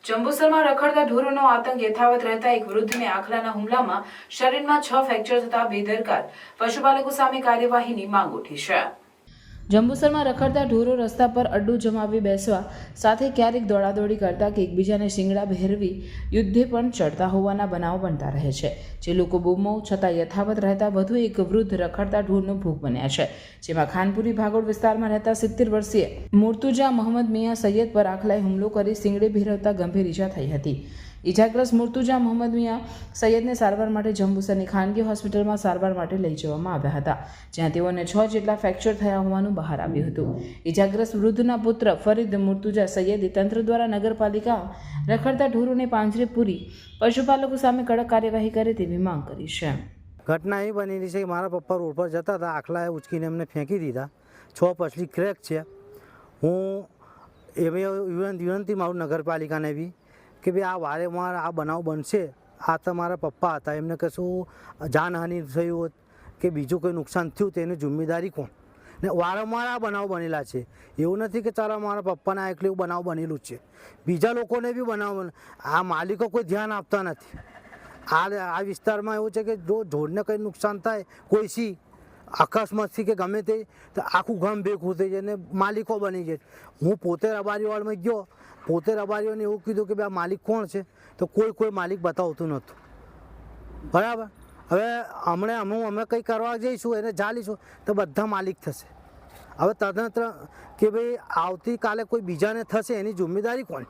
જંબુસરમાં રખડતા ઢોરોનો આતંક યથાવત રહેતા એક વૃદ્ધને આખલાના હુમલામાં શરીરમાં 6 ફ્રેક્ચર થતા બેદરકાર પશુપાલકો સામે કાર્યવાહીની માંગ ઉઠી છે। જંબુસરમાં રખડતા ઢોરો રસ્તા પર અડ્ડું જમાવી બેસવા સાથે ક્યારેક દોડાદોડી કરતા કે એકબીજાને શિંગડા ભેરવી યુદ્ધે પણ ચડતા હોવાના બનાવ બનતા રહે છે, જે લોકો બૂમો છતાં યથાવત રહેતા વધુ એક વૃદ્ધ રખડતા ઢોરનો ભોગ બન્યા છે, જેમાં ખાનપુરી ભાગોળ વિસ્તારમાં રહેતા 70 વર્ષીય મુર્તુજા મોહમ્મદ મિયા સૈયદ પર આખલાએ હુમલો કરી શિંગડે ભેરવતા ગંભીર ઈજા થઈ હતી। ઇજાગ્રસ્ત મુર્તુજા મોહમ્મદ મિયા સૈયદને સારવાર માટે જંબુસરની ખાનગી હોસ્પિટલમાં સારવાર માટે લઈ જવામાં આવ્યા હતા, જ્યાં તેઓને 6 જેટલા ફ્રેક્ચર થયા હોવાનું બહાર આવ્યું હતું। ઇજાગ્રસ્ત વૃદ્ધના પુત્ર ફરીદ મુર્તુજા સૈયદે તંત્ર દ્વારા નગરપાલિકામાં રખડતા ઢોરોને પાંજરે પૂરી પશુપાલકો સામે કડક કાર્યવાહી કરે તેવી માંગ કરી છે। ઘટના એ બનેલી છે કે મારા પપ્પા રોડ પર જતા હતા, આખલાએ ઉચકીને એમને ફેંકી દીધા, 6 પછલી ક્રેક છે। હું એવી વિનંતી મારું નગરપાલિકાને બી કે ભાઈ આ વારેવાર આ બનાવ બનશે, આ તમારા પપ્પા હતા, એમને કશું જાનહાનિ થયું હોત કે બીજું કોઈ નુકસાન થયું તેની જિમ્મેદારી કોણ? ને વારંવાર આ બનાવ બનેલા છે, એવું નથી કે ચાલો મારા પપ્પાને એકલું એવું બનાવ બનેલું જ છે, બીજા લોકોને બી બનાવ, આ માલિકો કોઈ ધ્યાન આપતા નથી। આ વિસ્તારમાં એવું છે કે જો ઢોરને કંઈ નુકસાન થાય કોઈથી અકસ્માતથી કે ગમે તે તો આખું ગામ ભેગું થઈ જાય ને માલિકો બની જાય। હું પોતે રબારીવાળમાં ગયો, પોતે રબારીઓને એવું કીધું કે ભાઈ આ માલિક કોણ છે, તો કોઈ માલિક બતાવતું નહોતું, બરાબર। હવે અમે કંઈ કરવા જઈશું એને ચાલીશું તો બધા માલિક થશે। હવે તદનંતર કે ભાઈ આવતીકાલે કોઈ બીજાને થશે એની જિમ્મેદારી કોણ?